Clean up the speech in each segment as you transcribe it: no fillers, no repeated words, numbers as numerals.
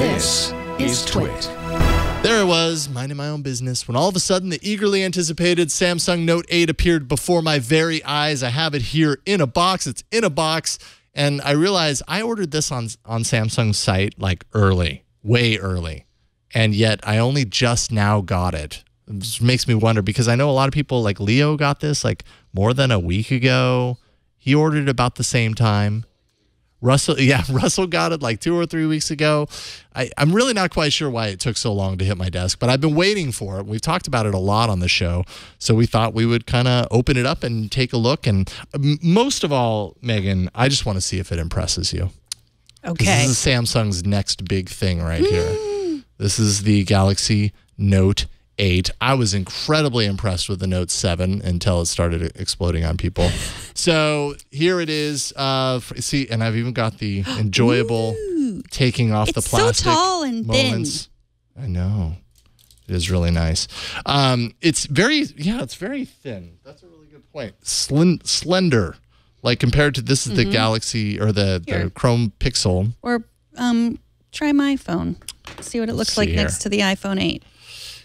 This is TWiT. There I was, minding my own business, when all of a sudden the eagerly anticipated Samsung Note 8 appeared before my very eyes. I have it here in a box. It's in a box. And I realized I ordered this on Samsung's site like early, way early. And yet I only just now got it. It just makes me wonder, because I know a lot of people, like Leo got this like more than a week ago. He ordered it about the same time. Russell got it like 2 or 3 weeks ago. I'm really not quite sure why it took so long to hit my desk, but I've been waiting for it. We've talked about it a lot on the show, so we thought we would kind of open it up and take a look. And most of all, Megan, I just want to see if it impresses you. Okay. This is Samsung's next big thing right here. This is the Galaxy Note 8. I was incredibly impressed with the Note 7 until it started exploding on people. So here it is. See, and I've even got the enjoyable taking off the plastic. It's so tall and moments. Thin. I know. It is really nice. It's very thin. That's a really good point. Slender. Like compared to this is the Galaxy or the Chrome Pixel. Or try my phone. See what it looks like next to the iPhone 8.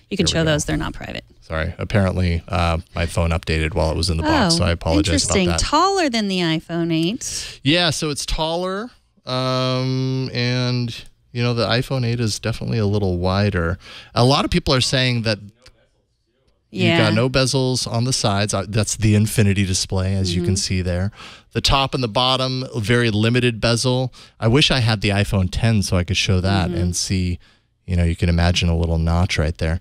You can show those. They're not private. Sorry. Apparently, my phone updated while it was in the box, so I apologize about that. Interesting. Taller than the iPhone 8. Yeah, so it's taller, and, you know, the iPhone 8 is definitely a little wider. A lot of people are saying that you got no bezels on the sides. That's the infinity display, as you can see there. The top and the bottom, very limited bezel. I wish I had the iPhone 10 so I could show that and see. You know, you can imagine a little notch right there.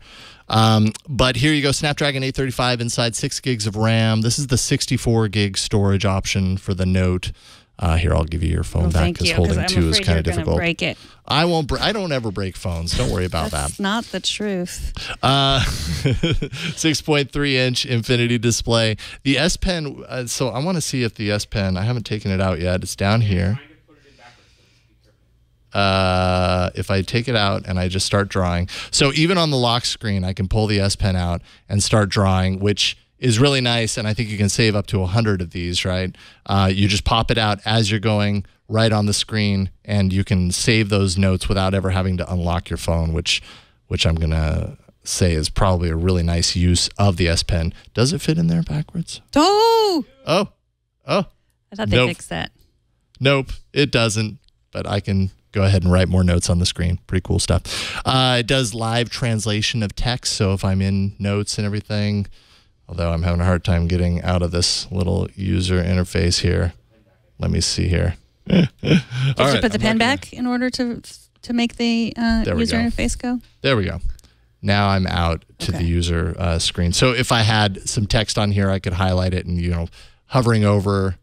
But here you go, Snapdragon 835 inside, 6 gigs of RAM. This is the 64 gig storage option for the Note. Here, I'll give you your phone back because holding two is kind of difficult. Break it. I won't. I don't ever break phones. Don't worry about that. That's not the truth. 6.3-inch infinity display. The S Pen. So I want to see if the S Pen. I haven't taken it out yet. It's down here. If I take it out and I just start drawing. So even on the lock screen, I can pull the S Pen out and start drawing, which is really nice. And I think you can save up to 100 of these, right? You just pop it out as you're going right on the screen, and you can save those notes without ever having to unlock your phone, which I'm going to say is probably a really nice use of the S Pen. Does it fit in there backwards? Oh! I thought they fixed that. Nope, it doesn't, but I can go ahead and write more notes on the screen. Pretty cool stuff. It does live translation of text, so if I'm in notes and everything, although I'm having a hard time getting out of this little user interface here. Let me see here. Did you put the pen back in order to make the user interface go? There we go. Now I'm out to the user screen. So if I had some text on here, I could highlight it and, you know, hovering over,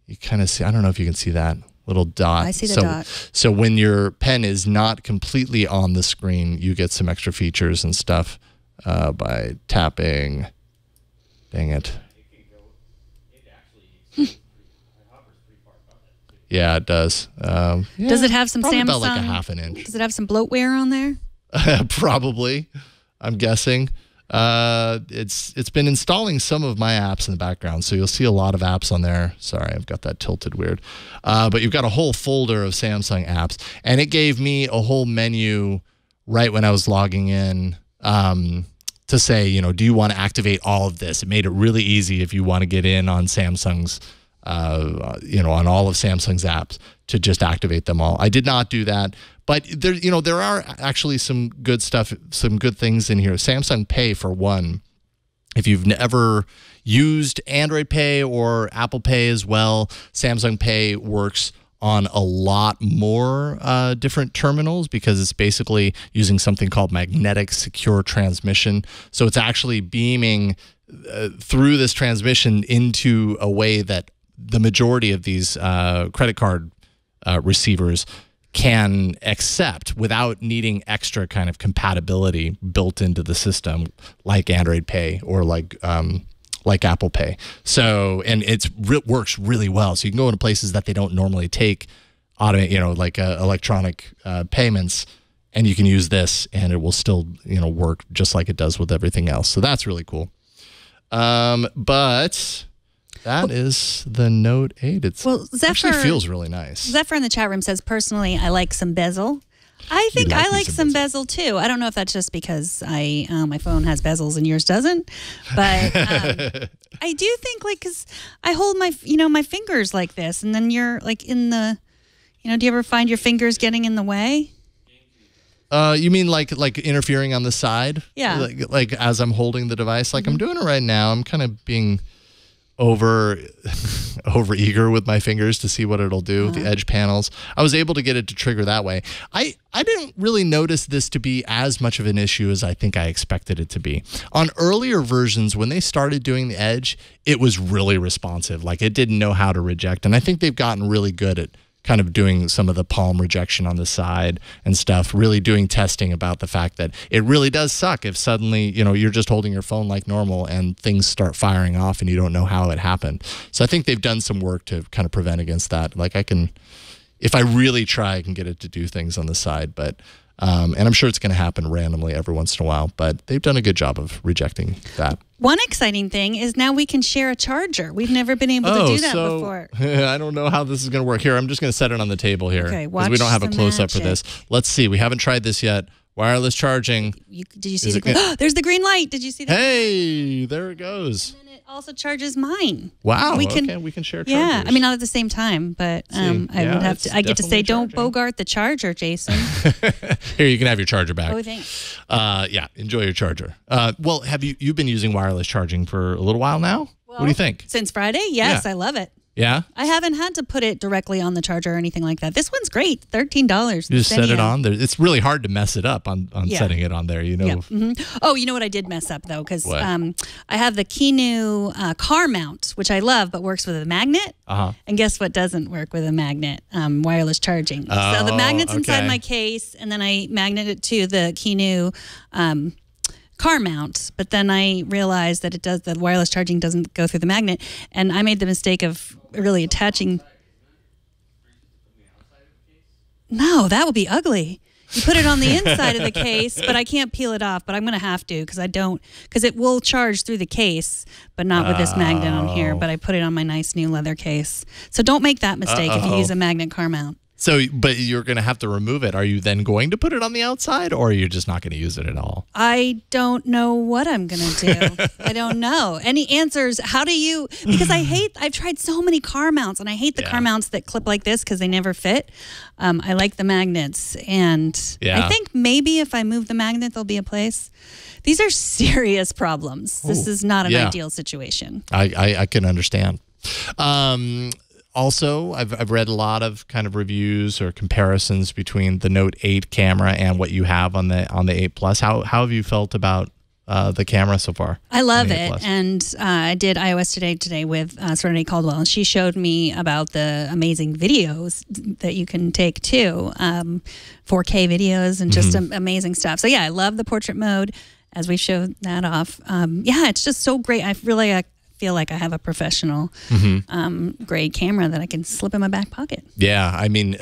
you kind of see, I don't know if you can see that little dot. I see the dot. So when your pen is not completely on the screen, you get some extra features and stuff by tapping. Dang it. Yeah, it does. Does it have some Samsung? About like a half an inch. Does it have some bloatware on there? Probably, I'm guessing. It's been installing some of my apps in the background, so you'll see a lot of apps on there. Sorry, I've got that tilted weird. But you've got a whole folder of Samsung apps, and it gave me a whole menu right when I was logging in to say, you know, do you want to activate all of this? It made it really easy if you want to get in on Samsung's, you know, on all of Samsung's apps to just activate them all. I did not do that. But there, you know, there are actually some good stuff, some good things in here. Samsung Pay, for one. If you've never used Android Pay or Apple Pay as well, Samsung Pay works on a lot more different terminals because it's basically using something called magnetic secure transmission. So it's actually beaming through this transmission into a way that the majority of these credit card receivers can accept without needing extra kind of compatibility built into the system, like Android Pay or like Apple Pay. So, and it works really well. So you can go into places that they don't normally take you know, like electronic payments, and you can use this, and it will still, you know, work just like it does with everything else. So that's really cool. But that is the Note 8. It actually feels really nice. Zephyr in the chat room says, personally, I like some bezel. I think I like some bezel. bezel too. I don't know if that's just because my phone has bezels and yours doesn't, but I do think because I hold my fingers like this, and then you're like in the, do you ever find your fingers getting in the way? You mean like interfering on the side? Yeah. Like as I'm holding the device, like I'm doing it right now. I'm kind of being over eager with my fingers to see what it'll do with the edge panels. I was able to get it to trigger that way. I didn't really notice this to be as much of an issue as I think I expected it to be. On earlier versions, when they started doing the edge, it was really responsive. Like it didn't know how to reject. And I think they've gotten really good at kind of doing some of the palm rejection on the side and stuff, really doing testing about the fact that it really does suck if suddenly, you're just holding your phone like normal and things start firing off and you don't know how it happened. So I think they've done some work to kind of prevent against that. Like if I really try, I can get it to do things on the side, but and I'm sure it's going to happen randomly every once in a while, but they've done a good job of rejecting that. One exciting thing is now we can share a charger. We've never been able to do that before. I don't know how this is going to work. Here, I'm just going to set it on the table here because we don't have a close-up for this. Let's see. We haven't tried this yet. Wireless charging. Did you see the green? There's the green light. Did you see that? Hey, there it goes. And then it also charges mine. Wow. We can share chargers. Yeah. I mean, not at the same time, but I would have to. I get to say, don't bogart the charger, Jason. Here, you can have your charger back. Oh, thanks. Yeah, enjoy your charger. Well, have you've been using wireless charging for a little while now? What do you think? Since Friday? Yes, I love it. Yeah? I haven't had to put it directly on the charger or anything like that. This one's great. $13. You just set it on there. It's really hard to mess it up on setting it on there, Yeah. Oh, you know what I did mess up, though? Because I have the Kinu car mount, which I love, but works with a magnet. And guess what doesn't work with a magnet? Wireless charging. So the magnet's inside my case, and then I magnet it to the Kinu car mount, but then I realized that the wireless charging doesn't go through the magnet, and I made the mistake of really attaching. No, that would be ugly. You put it on the inside of the case, but I can't peel it off, but I'm going to have to because it will charge through the case, but not with this magnet on here, but I put it on my nice new leather case. So don't make that mistake if you use a magnet car mount. So, but you're going to have to remove it. Are you then going to put it on the outside, or are you just not going to use it at all? I don't know what I'm going to do. I don't know. Any answers? How do you, because I've tried so many car mounts, and I hate the car mounts that clip like this because they never fit. I like the magnets, and I think maybe if I move the magnet, there'll be a place. These are serious problems. This is not an ideal situation. I can understand. Also, I've read a lot of kind of reviews or comparisons between the Note 8 camera and what you have on the 8 Plus. How have you felt about the camera so far? I love it, and I did iOS today with Serenity Caldwell, and she showed me about the amazing videos that you can take too, 4K videos and just amazing stuff. So yeah, I love the portrait mode as we showed that off. Yeah, it's just so great. I feel like I have a professional grade camera that I can slip in my back pocket. Yeah, I mean,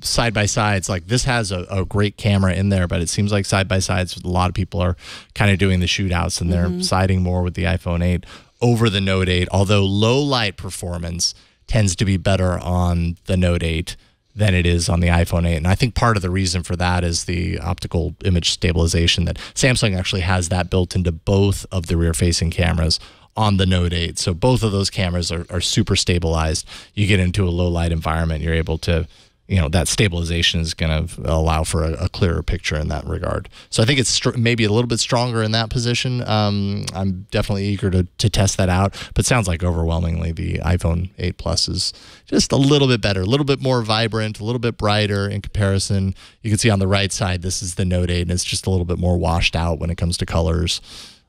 side by sides, like this has a great camera in there, but it seems like side by sides, a lot of people are kind of doing the shootouts, and they're siding more with the iPhone 8 over the Note 8, although low light performance tends to be better on the Note 8 than it is on the iPhone 8. And I think part of the reason for that is the optical image stabilization, that Samsung actually has that built into both of the rear-facing cameras on the Note 8. So both of those cameras are super stabilized. You get into a low light environment, you're able to, that stabilization is going to allow for a clearer picture in that regard. So I think it's maybe a little bit stronger in that position. I'm definitely eager to test that out, but it sounds like overwhelmingly the iPhone 8 Plus is just a little bit better, a little bit more vibrant, a little bit brighter in comparison. You can see on the right side, this is the Note 8, and it's just a little bit more washed out when it comes to colors.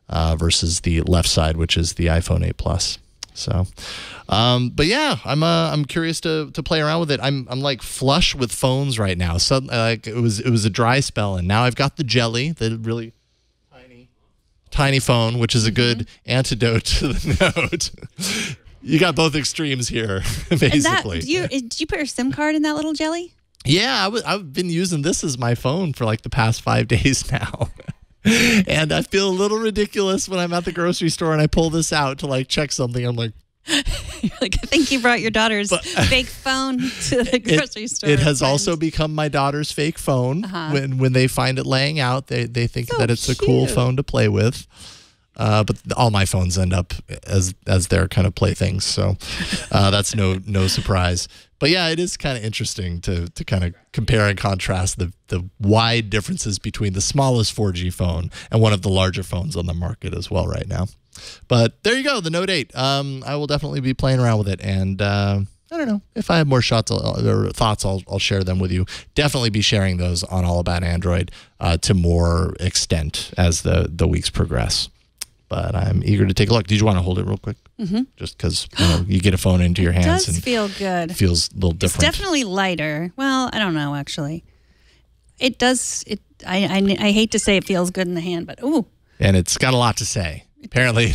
Versus the left side, which is the iPhone 8 Plus. So, but yeah, I'm curious to play around with it. I'm like flush with phones right now. So like it was a dry spell, and now I've got the Jelly, the really tiny phone, which is a good antidote to the Note. You got both extremes here, basically. Did you put your SIM card in that little Jelly? Yeah, I've been using this as my phone for like the past 5 days now. And I feel a little ridiculous when I'm at the grocery store and I pull this out to like check something. I'm like, You're like, I think you brought your daughter's fake phone to the grocery store. It has also become my daughter's fake phone. When they find it laying out, they think that it's a cool phone to play with. But all my phones end up as their kind of playthings, so that's no surprise. But yeah, it is kind of interesting to kind of compare and contrast the wide differences between the smallest 4G phone and one of the larger phones on the market as well right now. But there you go, the Note 8. I will definitely be playing around with it, and I don't know if I have more shots or thoughts. I'll share them with you. Definitely be sharing those on All About Android to more extent as the weeks progress. But I'm eager to take a look. Did you want to hold it real quick? Just because you get a phone into your hands. It does feel good. It feels a little different. It's definitely lighter. Well, I don't know, actually. It does. I hate to say it feels good in the hand, but ooh. And it's got a lot to say. Apparently.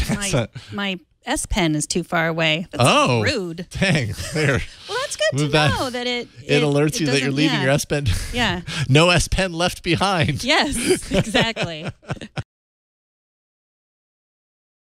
My S Pen is too far away. That's rude. Dang. There. Well, that's good to know that it alerts you that you're leaving your S Pen. Yeah. No S Pen left behind. Yes, exactly.